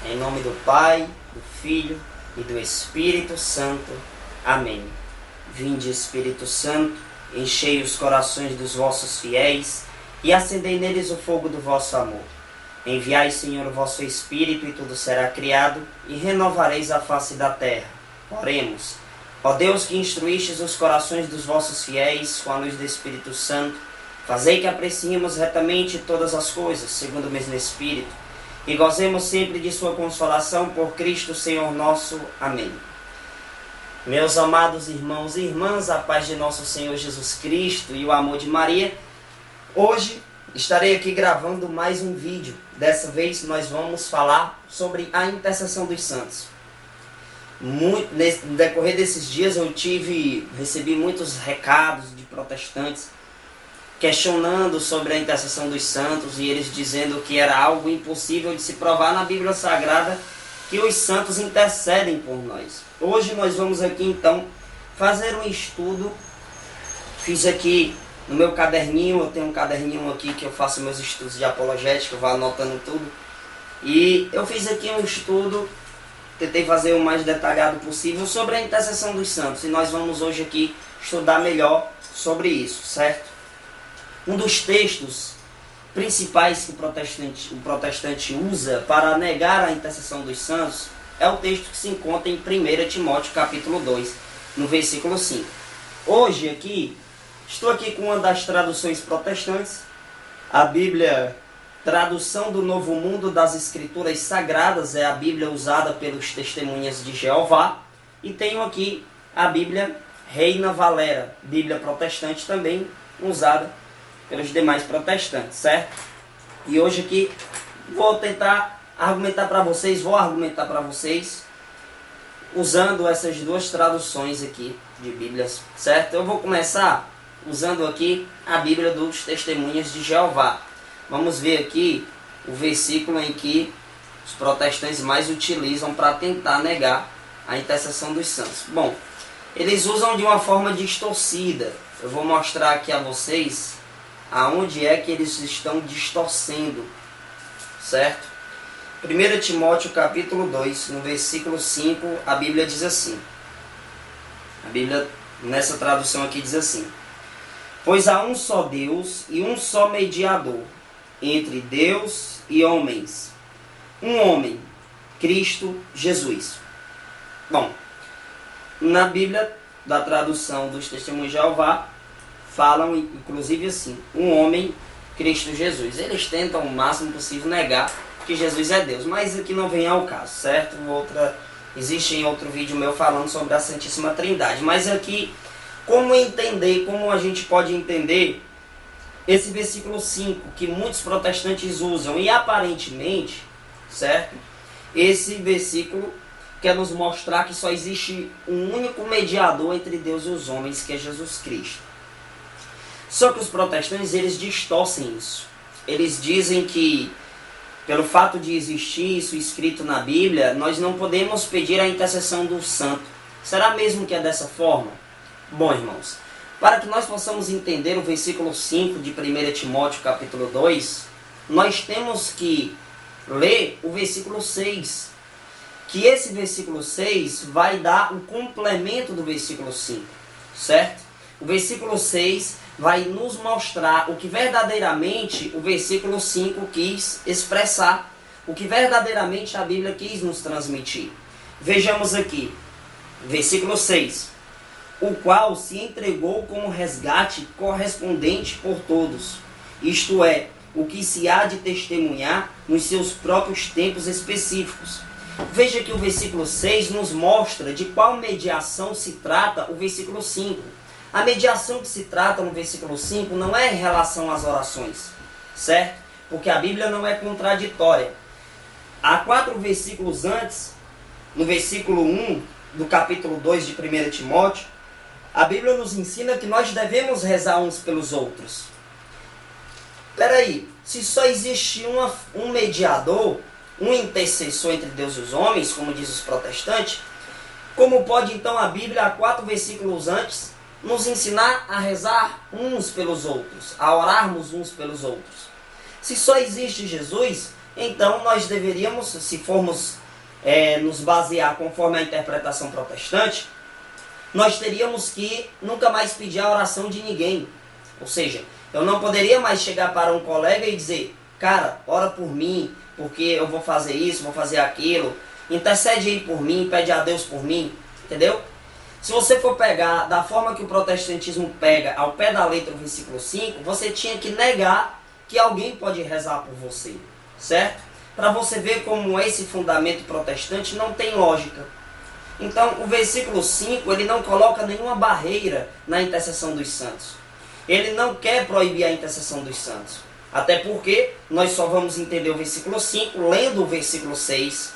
Em nome do Pai, do Filho e do Espírito Santo. Amém. Vinde, Espírito Santo, enchei os corações dos vossos fiéis e acendei neles o fogo do vosso amor. Enviai, Senhor, o vosso Espírito, e tudo será criado, e renovareis a face da terra. Oremos. Ó Deus, que instruístes os corações dos vossos fiéis com a luz do Espírito Santo, fazei que apreciemos retamente todas as coisas, segundo o mesmo Espírito, e gozemos sempre de sua consolação por Cristo, Senhor nosso. Amém. Meus amados irmãos e irmãs, a paz de nosso Senhor Jesus Cristo e o amor de Maria. Hoje estarei aqui gravando mais um vídeo. Dessa vez nós vamos falar sobre a intercessão dos santos. No decorrer desses dias eu recebi muitos recados de protestantes questionando sobre a intercessão dos santos, e eles dizendo que era algo impossível de se provar na Bíblia Sagrada que os santos intercedem por nós. Hoje nós vamos aqui então fazer um estudo. Fiz aqui no meu caderninho, eu tenho um caderninho aqui que eu faço meus estudos de apologética, eu vou anotando tudo. E eu fiz aqui um estudo, tentei fazer o mais detalhado possível sobre a intercessão dos santos. E nós vamos hoje aqui estudar melhor sobre isso, certo? Um dos textos principais que o protestante usa para negar a intercessão dos santos é o texto que se encontra em 1 Timóteo capítulo 2, no versículo 5. Hoje aqui, estou aqui com uma das traduções protestantes, a Bíblia, tradução do Novo Mundo das Escrituras Sagradas, é a Bíblia usada pelos Testemunhas de Jeová, e tenho aqui a Bíblia Reina Valera, Bíblia protestante também usada pelos demais protestantes, certo? E hoje aqui vou argumentar para vocês usando essas duas traduções aqui de Bíblias, certo? Eu vou começar usando aqui a Bíblia dos Testemunhas de Jeová. Vamos ver aqui o versículo em que os protestantes mais utilizam para tentar negar a intercessão dos santos. Bom, eles usam de uma forma distorcida. Eu vou mostrar aqui a vocês aonde é que eles estão distorcendo, certo? 1 Timóteo capítulo 2, no versículo 5, a Bíblia diz assim. A Bíblia, nessa tradução aqui, diz assim: pois há um só Deus e um só mediador entre Deus e homens, um homem, Cristo Jesus. Bom, na Bíblia, da tradução dos Testemunhos de Jeová, falam inclusive assim, um homem, Cristo Jesus. Eles tentam o máximo possível negar que Jesus é Deus, mas aqui não vem ao caso, certo? Existe outro vídeo meu falando sobre a Santíssima Trindade, mas aqui, como a gente pode entender esse versículo 5, que muitos protestantes usam, e aparentemente, certo? Esse versículo quer nos mostrar que só existe um único mediador entre Deus e os homens, que é Jesus Cristo. Só que os protestantes, eles distorcem isso. Eles dizem que, pelo fato de existir isso escrito na Bíblia, nós não podemos pedir a intercessão do santo. Será mesmo que é dessa forma? Bom, irmãos, para que nós possamos entender o versículo 5 de 1 Timóteo capítulo 2, nós temos que ler o versículo 6. Que esse versículo 6 vai dar o complemento do versículo 5, certo? O versículo 6 vai nos mostrar o que verdadeiramente o versículo 5 quis expressar, o que verdadeiramente a Bíblia quis nos transmitir. Vejamos aqui, versículo 6. O qual se entregou como resgate correspondente por todos, isto é, o que se há de testemunhar nos seus próprios tempos específicos. Veja que o versículo 6 nos mostra de qual mediação se trata o versículo 5. A mediação que se trata no versículo 5 não é em relação às orações, certo? Porque a Bíblia não é contraditória. Há 4 versículos antes, no versículo 1 do capítulo 2 de 1 Timóteo, a Bíblia nos ensina que nós devemos rezar uns pelos outros. Peraí, se só existe um mediador, um intercessor entre Deus e os homens, como diz os protestantes, como pode então a Bíblia, há 4 versículos antes, nos ensinar a rezar uns pelos outros, a orarmos uns pelos outros? Se só existe Jesus, Então nós deveríamos, se formos nos basear conforme a interpretação protestante, nós teríamos que nunca mais pedir a oração de ninguém. Ou seja, eu não poderia mais chegar para um colega e dizer: cara, ora por mim, porque eu vou fazer isso, vou fazer aquilo, intercede aí por mim, pede a Deus por mim, entendeu? Se você for pegar da forma que o protestantismo pega ao pé da letra o versículo 5, você tinha que negar que alguém pode rezar por você, certo? Para você ver como esse fundamento protestante não tem lógica. Então, o versículo 5, ele não coloca nenhuma barreira na intercessão dos santos. Ele não quer proibir a intercessão dos santos. Até porque nós só vamos entender o versículo 5 lendo o versículo 6,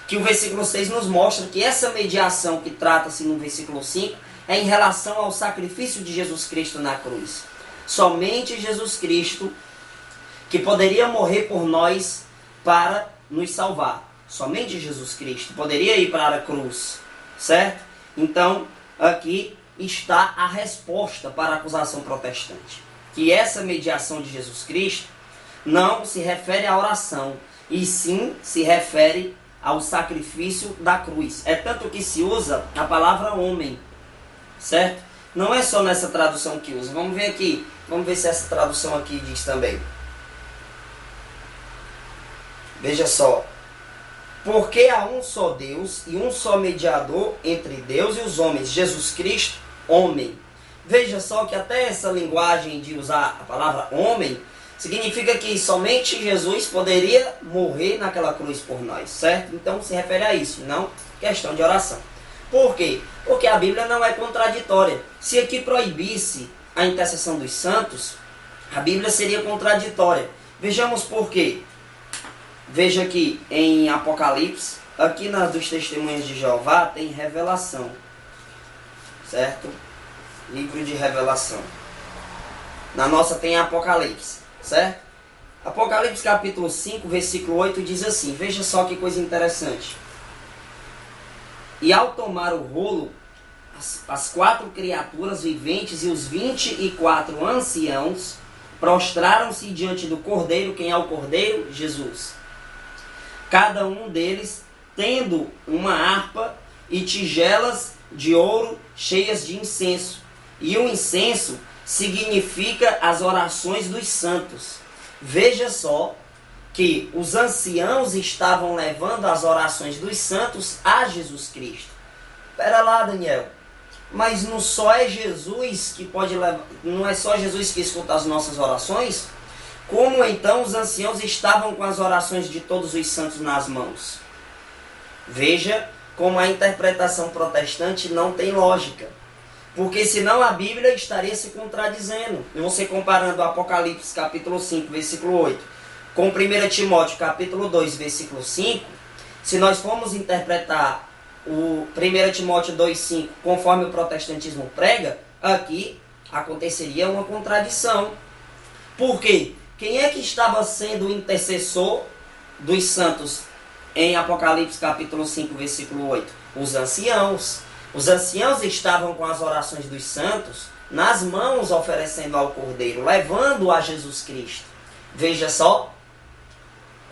que o versículo 6 nos mostra que essa mediação que trata-se no versículo 5 é em relação ao sacrifício de Jesus Cristo na cruz. Somente Jesus Cristo que poderia morrer por nós para nos salvar. Somente Jesus Cristo poderia ir para a cruz, certo? Então, aqui está a resposta para a acusação protestante. Que essa mediação de Jesus Cristo não se refere à oração, e sim se refere ao sacrifício da cruz. É tanto que se usa a palavra homem, certo? Não é só nessa tradução que usa. Vamos ver aqui, vamos ver se essa tradução aqui diz também. Veja só. Porque há um só Deus e um só mediador entre Deus e os homens, Jesus Cristo, homem. Veja só que até essa linguagem de usar a palavra homem significa que somente Jesus poderia morrer naquela cruz por nós, certo? Então se refere a isso, não questão de oração. Por quê? Porque a Bíblia não é contraditória. Se aqui proibisse a intercessão dos santos, a Bíblia seria contraditória. Vejamos por quê. Veja aqui em Apocalipse, aqui nas dos Testemunhos de Jeová tem revelação, certo? Livro de revelação. Na nossa tem Apocalipse, certo? Apocalipse capítulo 5, versículo 8 diz assim, veja só que coisa interessante. E ao tomar o rolo, as 4 criaturas viventes e os 24 anciãos prostraram-se diante do Cordeiro. Quem é o Cordeiro? Jesus. Cada um deles tendo uma harpa e tigelas de ouro cheias de incenso. E o incenso significa as orações dos santos. Veja só que os anciãos estavam levando as orações dos santos a Jesus Cristo. Espera lá, Daniel. Mas não só é Jesus que pode levar, não é só Jesus que escuta as nossas orações? Como então os anciãos estavam com as orações de todos os santos nas mãos? Veja como a interpretação protestante não tem lógica. Porque senão a Bíblia estaria se contradizendo. E você comparando o Apocalipse capítulo 5, versículo 8, com 1 Timóteo capítulo 2, versículo 5, se nós formos interpretar o 1 Timóteo 2,5 conforme o protestantismo prega, aqui aconteceria uma contradição. Por quê? Quem é que estava sendo o intercessor dos santos em Apocalipse capítulo 5, versículo 8? Os anciãos. Os anciãos estavam com as orações dos santos nas mãos, oferecendo ao Cordeiro, levando a Jesus Cristo. Veja só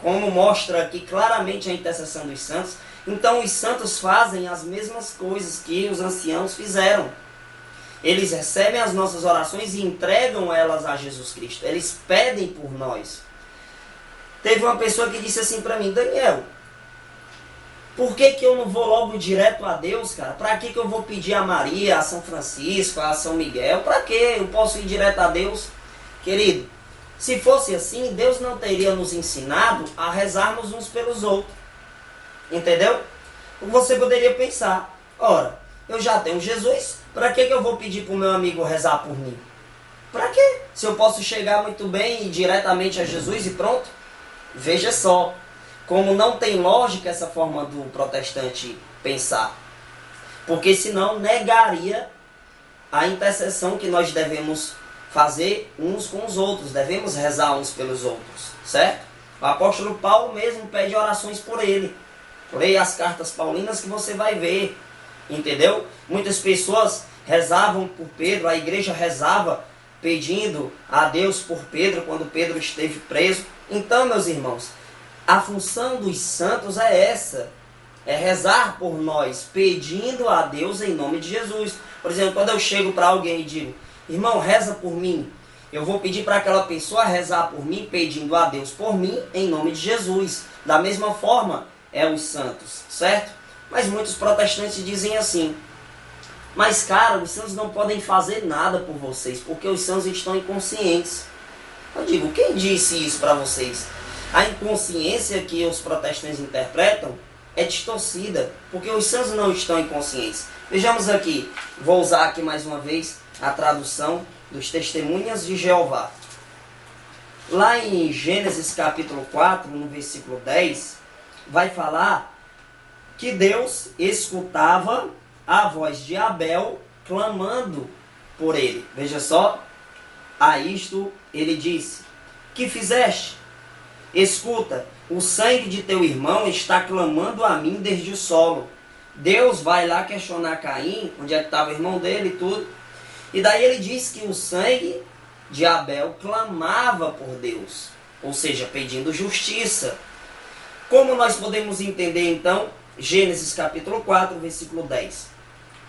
como mostra aqui claramente a intercessão dos santos. Então os santos fazem as mesmas coisas que os anciãos fizeram. Eles recebem as nossas orações e entregam elas a Jesus Cristo. Eles pedem por nós. Teve uma pessoa que disse assim para mim: Daniel, por que eu não vou logo direto a Deus, cara? Para que eu vou pedir a Maria, a São Francisco, a São Miguel? Para que eu posso ir direto a Deus? Querido, se fosse assim, Deus não teria nos ensinado a rezarmos uns pelos outros. Entendeu? Você poderia pensar: ora, eu já tenho Jesus, para que eu vou pedir para o meu amigo rezar por mim? Para quê? Se eu posso chegar muito bem diretamente a Jesus e pronto. Veja só como não tem lógica essa forma do protestante pensar. Porque senão negaria a intercessão que nós devemos fazer uns com os outros. Devemos rezar uns pelos outros, certo? O apóstolo Paulo mesmo pede orações por ele. Leia as cartas paulinas que você vai ver. Entendeu? Muitas pessoas rezavam por Pedro, a igreja rezava pedindo a Deus por Pedro quando Pedro esteve preso. Então, meus irmãos, A função dos santos é essa. É rezar por nós, pedindo a Deus em nome de Jesus. Por exemplo, quando eu chego para alguém e digo, irmão, reza por mim. Eu vou pedir para aquela pessoa rezar por mim, pedindo a Deus por mim, em nome de Jesus. Da mesma forma, é os santos, certo? Mas muitos protestantes dizem assim, mas cara, os santos não podem fazer nada por vocês, porque os santos estão inconscientes. Eu digo, quem disse isso para vocês? A inconsciência que os protestantes interpretam é distorcida, porque os santos não estão inconscientes. Vejamos aqui, vou usar aqui mais uma vez a tradução dos Testemunhas de Jeová. Lá em Gênesis capítulo 4, no versículo 10, vai falar que Deus escutava a voz de Abel clamando por ele. Veja só, a isto ele disse, que fizeste? Escuta, o sangue de teu irmão está clamando a mim desde o solo. Deus vai lá questionar Caim, onde é que estava o irmão dele e tudo. E daí ele diz que o sangue de Abel clamava por Deus, ou seja, pedindo justiça. Como nós podemos entender então Gênesis capítulo 4, versículo 10?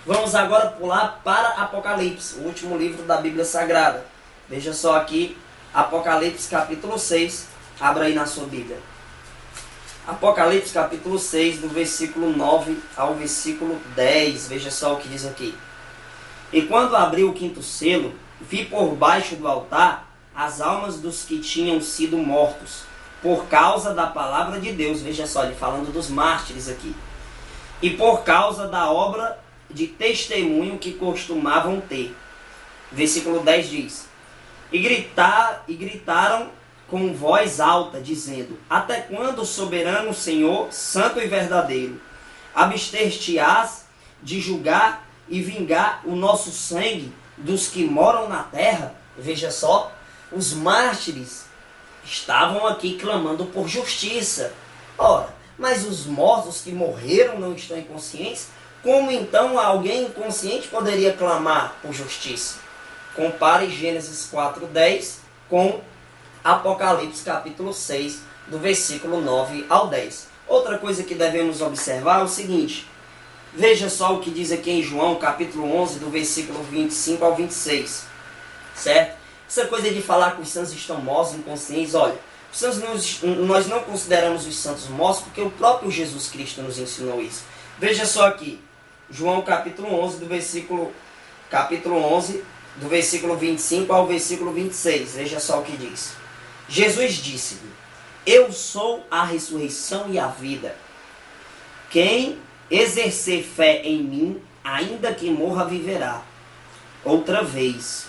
Vamos agora pular para Apocalipse, o último livro da Bíblia Sagrada. Veja só aqui, Apocalipse capítulo 6, abra aí na sua Bíblia. Apocalipse capítulo 6, do versículo 9 ao versículo 10, veja só o que diz aqui. E quando abriu o quinto selo, vi por baixo do altar as almas dos que tinham sido mortos, por causa da palavra de Deus. Veja só, ele falando dos mártires aqui. E por causa da obra de testemunho que costumavam ter. Versículo 10 diz, e gritaram com voz alta, dizendo, até quando, soberano Senhor, santo e verdadeiro, abster-te-ás de julgar e vingar o nosso sangue dos que moram na terra? Veja só, os mártires estavam aqui clamando por justiça. Ora, mas os mortos que morreram não estão inconscientes? Como então alguém inconsciente poderia clamar por justiça? Compare Gênesis 4:10 com Apocalipse capítulo 6, do versículo 9 ao 10. Outra coisa que devemos observar é o seguinte. Veja só o que diz aqui em João capítulo 11, do versículo 25 ao 26. Certo? Essa coisa de falar que os santos estão mortos, inconscientes, olha, os santos nós não consideramos os santos mortos porque o próprio Jesus Cristo nos ensinou isso. Veja só aqui, João capítulo 11, do versículo 25 ao versículo 26. Veja só o que diz. Jesus disse-lhe, eu sou a ressurreição e a vida. Quem exercer fé em mim, ainda que morra, viverá outra vez.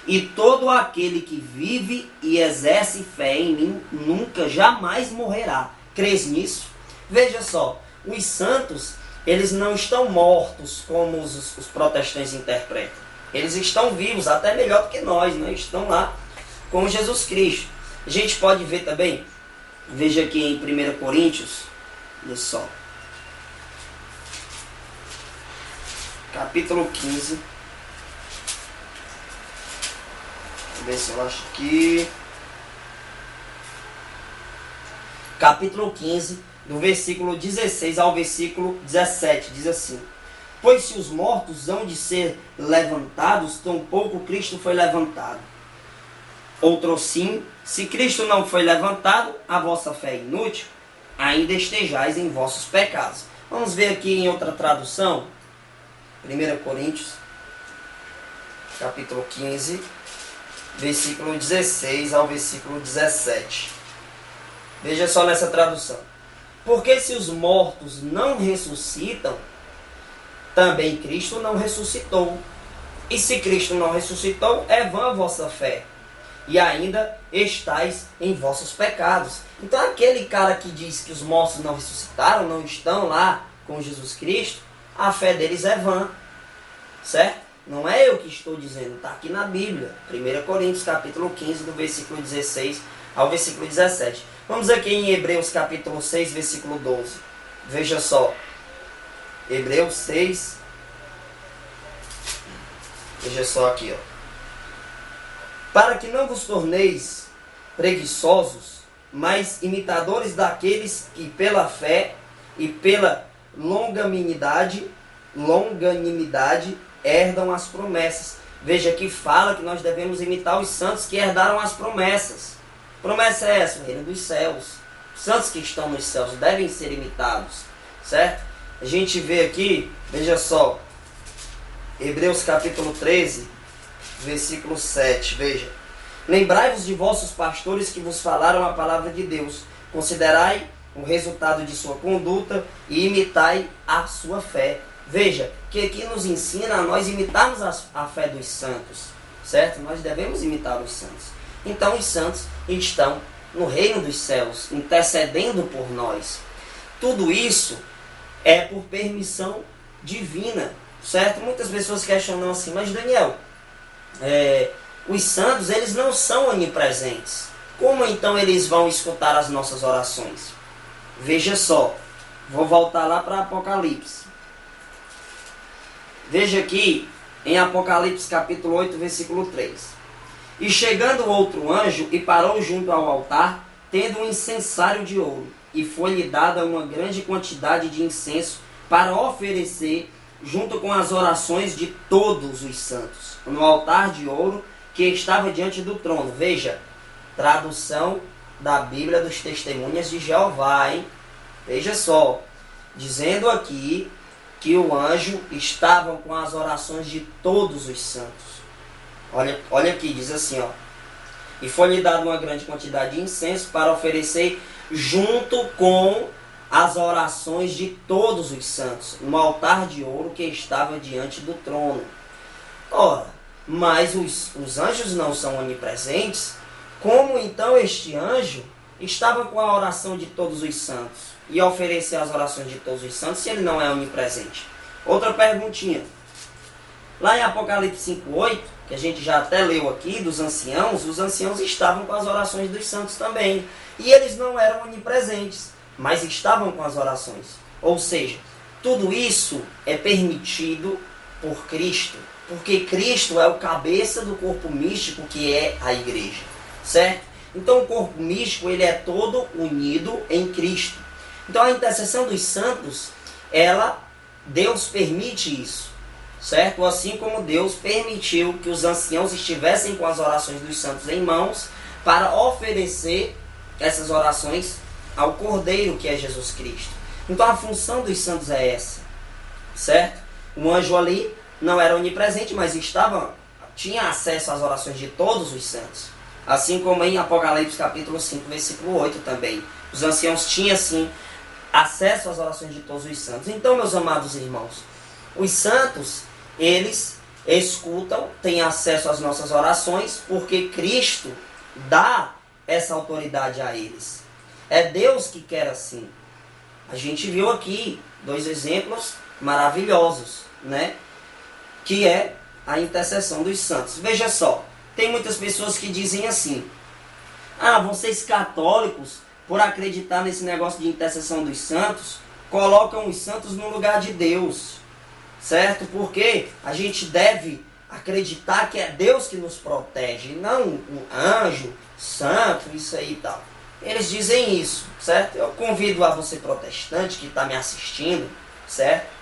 E todo aquele que vive e exerce fé em mim, nunca, jamais morrerá. Crês nisso? Veja só, os santos, eles não estão mortos como os protestantes interpretam. Eles estão vivos, até melhor do que nós, né? Estão lá com Jesus Cristo. A gente pode ver também, veja aqui em 1 Coríntios, olha só, capítulo 15, vamos ver se eu acho aqui, capítulo 15, do versículo 16 ao versículo 17, diz assim, pois se os mortos hão de ser levantados, tampouco Cristo foi levantado. Outro sim, se Cristo não foi levantado, a vossa fé é inútil, ainda estejais em vossos pecados. Vamos ver aqui em outra tradução, 1 Coríntios, capítulo 15, versículo 16 ao versículo 17. Veja só nessa tradução. Porque se os mortos não ressuscitam, também Cristo não ressuscitou. E se Cristo não ressuscitou, é vã a vossa fé, e ainda estáis em vossos pecados. Então aquele cara que diz que os mortos não ressuscitaram, não estão lá com Jesus Cristo, a fé deles é vã, certo? Não é eu que estou dizendo, está aqui na Bíblia, 1 Coríntios capítulo 15, do versículo 16 ao versículo 17. Vamos aqui em Hebreus capítulo 6, versículo 12. Veja só, Hebreus 6, veja só aqui, ó. Para que não vos torneis preguiçosos, mas imitadores daqueles que pela fé e pela longanimidade herdam as promessas. Veja que fala que nós devemos imitar os santos que herdaram as promessas. Promessa é essa, o reino dos céus. Os santos que estão nos céus devem ser imitados, certo? A gente vê aqui, veja só, Hebreus capítulo 13, versículo 7, veja. Lembrai-vos de vossos pastores que vos falaram a palavra de Deus. Considerai o resultado de sua conduta e imitai a sua fé. Veja, que aqui nos ensina a nós imitarmos a fé dos santos, certo? Nós devemos imitar os santos. Então os santos estão no reino dos céus, intercedendo por nós. Tudo isso é por permissão divina, certo? Muitas pessoas questionam assim, mas Daniel, os santos, eles não são onipresentes. Como então eles vão escutar as nossas orações? Veja só, vou voltar lá para Apocalipse. Veja aqui em Apocalipse capítulo 8, versículo 3. E chegando outro anjo e parou junto ao altar, tendo um incensário de ouro, e foi-lhe dada uma grande quantidade de incenso para oferecer junto com as orações de todos os santos, no altar de ouro que estava diante do trono. Veja, tradução da Bíblia dos Testemunhas de Jeová, hein? Veja só, dizendo aqui que o anjo estava com as orações de todos os santos. Olha aqui, diz assim, ó. E foi-lhe dada uma grande quantidade de incenso para oferecer junto com as orações de todos os santos, no altar de ouro que estava diante do trono. Ora, mas os anjos não são onipresentes, como então este anjo estava com a oração de todos os santos e oferecer as orações de todos os santos se ele não é onipresente? Outra perguntinha. Lá em Apocalipse 5:8, que a gente já até leu aqui, dos anciãos, os anciãos estavam com as orações dos santos também. E eles não eram onipresentes, mas estavam com as orações. Ou seja, tudo isso é permitido por Cristo, porque Cristo é o cabeça do corpo místico que é a igreja, certo? Então o corpo místico, ele é todo unido em Cristo. Então a intercessão dos santos, Deus permite isso, certo? Assim como Deus permitiu que os anciãos estivessem com as orações dos santos em mãos para oferecer essas orações ao Cordeiro, que é Jesus Cristo. Então a função dos santos é essa, certo? O anjo ali não era onipresente, mas tinha acesso às orações de todos os santos. Assim como em Apocalipse capítulo 5, versículo 8 também. Os anciãos tinham, sim, acesso às orações de todos os santos. Então, meus amados irmãos, os santos, eles escutam, têm acesso às nossas orações, porque Cristo dá essa autoridade a eles. É Deus que quer assim. A gente viu aqui 2 exemplos maravilhosos, né? Que é a intercessão dos santos. Veja só, tem muitas pessoas que dizem assim: ah, vocês católicos, por acreditar nesse negócio de intercessão dos santos, colocam os santos no lugar de Deus, certo? Porque a gente deve acreditar que é Deus que nos protege, não um anjo, santo, isso aí e tal. Eles dizem isso, certo? Eu convido a você protestante que está me assistindo, certo?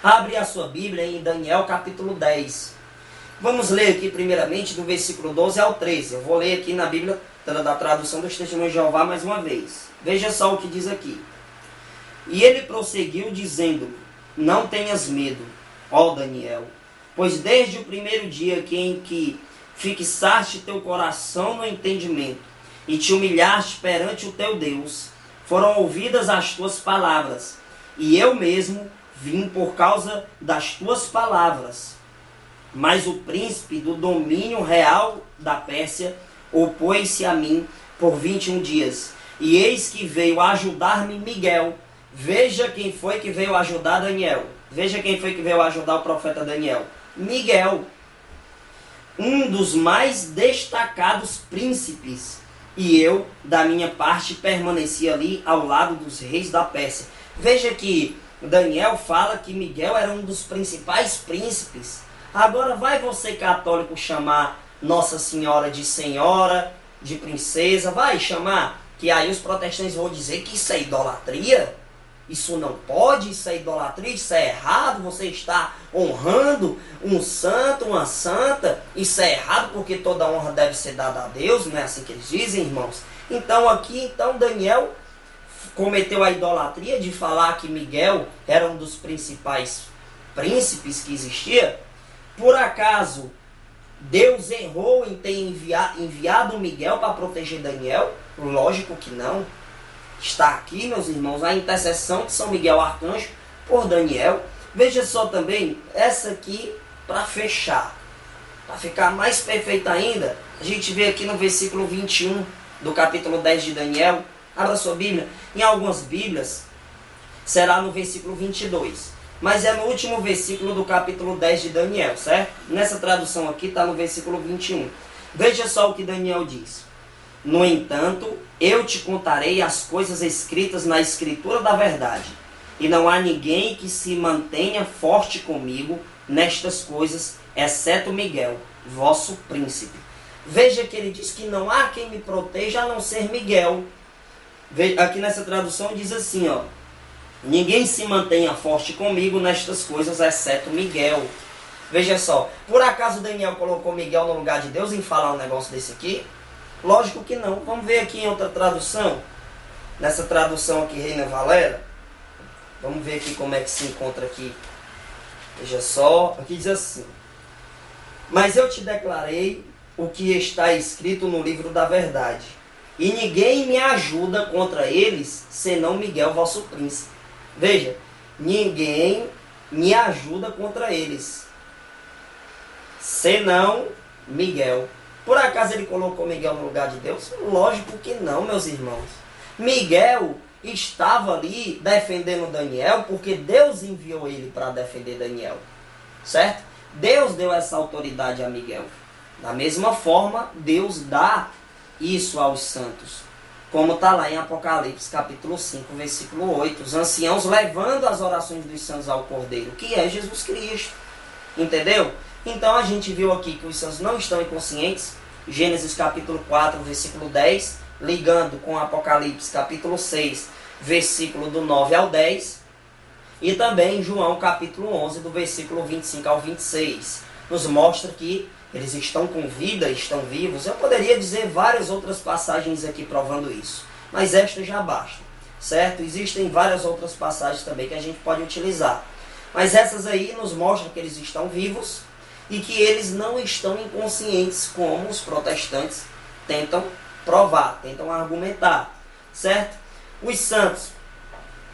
Abre a sua Bíblia em Daniel capítulo 10. Vamos ler aqui primeiramente do versículo 12 ao 13. Eu vou ler aqui na Bíblia da tradução dos Testemunhos de Jeová mais uma vez. Veja só o que diz aqui. E ele prosseguiu dizendo: não tenhas medo, ó Daniel, pois desde o primeiro dia em que fixaste teu coração no entendimento e te humilhaste perante o teu Deus, foram ouvidas as tuas palavras, e eu mesmo vim por causa das tuas palavras. Mas o príncipe do domínio real da Pérsia opôs-se a mim por 21 dias. E eis que veio ajudar-me Miguel. Veja quem foi que veio ajudar Daniel. Veja quem foi que veio ajudar o profeta Daniel. Miguel, um dos mais destacados príncipes. E eu, da minha parte, permaneci ali ao lado dos reis da Pérsia. Veja que Daniel fala que Miguel era um dos principais príncipes. Agora vai você, católico, chamar Nossa Senhora, de princesa, vai chamar que aí os protestantes vão dizer que isso é idolatria. Isso não pode, isso é idolatria, isso é errado, você está honrando um santo, uma santa, isso é errado porque toda honra deve ser dada a Deus, não é assim que eles dizem, irmãos? Então aqui, Daniel cometeu a idolatria de falar que Miguel era um dos principais príncipes que existia. Por acaso, Deus errou em ter enviado Miguel para proteger Daniel? Lógico que não. Está aqui, meus irmãos, a intercessão de São Miguel Arcanjo por Daniel. Veja só também, essa aqui para fechar, para ficar mais perfeita ainda, a gente vê aqui no versículo 21 do capítulo 10 de Daniel. Abra sua Bíblia. Em algumas Bíblias será no versículo 22, mas é no último versículo do capítulo 10 de Daniel, certo? Nessa tradução aqui está no versículo 21. Veja só o que Daniel diz. No entanto, eu te contarei as coisas escritas na escritura da verdade, e não há ninguém que se mantenha forte comigo nestas coisas, exceto Miguel, vosso príncipe. Veja que ele diz que não há quem me proteja a não ser Miguel. Aqui nessa tradução diz assim, ó: ninguém se mantenha forte comigo nestas coisas, exceto Miguel. Veja só, por acaso Daniel colocou Miguel no lugar de Deus em falar um negócio desse aqui? Lógico que não. Vamos ver aqui em outra tradução. Nessa tradução aqui, Reina Valera. Vamos ver aqui como é que se encontra aqui. Veja só. Aqui diz assim: mas eu te declarei o que está escrito no livro da verdade, e ninguém me ajuda contra eles, senão Miguel, vosso príncipe. Veja, ninguém me ajuda contra eles, senão Miguel. Por acaso ele colocou Miguel no lugar de Deus? Lógico que não, meus irmãos. Miguel estava ali defendendo Daniel porque Deus enviou ele para defender Daniel. Certo? Deus deu essa autoridade a Miguel. Da mesma forma, Deus dá isso aos santos. Como está lá em Apocalipse, capítulo 5, versículo 8. Os anciãos levando as orações dos santos ao Cordeiro, que é Jesus Cristo. Entendeu? Então a gente viu aqui que os santos não estão inconscientes. Gênesis capítulo 4, versículo 10, ligando com Apocalipse capítulo 6, versículo do 9 ao 10. E também João capítulo 11, do versículo 25 ao 26. Nos mostra que eles estão com vida, estão vivos. Eu poderia dizer várias outras passagens aqui provando isso, mas esta já basta, certo? Existem várias outras passagens também que a gente pode utilizar, mas essas aí nos mostram que eles estão vivos e que eles não estão inconscientes, como os protestantes tentam provar, tentam argumentar, certo? Os santos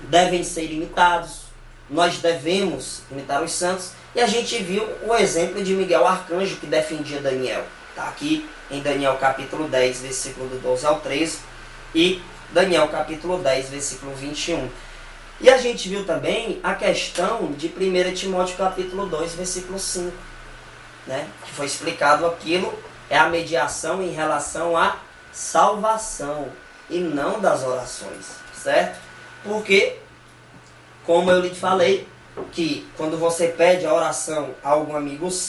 devem ser imitados, nós devemos imitar os santos, e a gente viu o exemplo de Miguel Arcanjo, que defendia Daniel. Está aqui em Daniel capítulo 10, versículo do 12 ao 13, e Daniel capítulo 10, versículo 21. E a gente viu também a questão de 1 Timóteo capítulo 2, versículo 5. Né? Que foi explicado aquilo, é a mediação em relação à salvação e não das orações, certo? Porque, como eu lhe falei, que quando você pede a oração a algum amigo seu,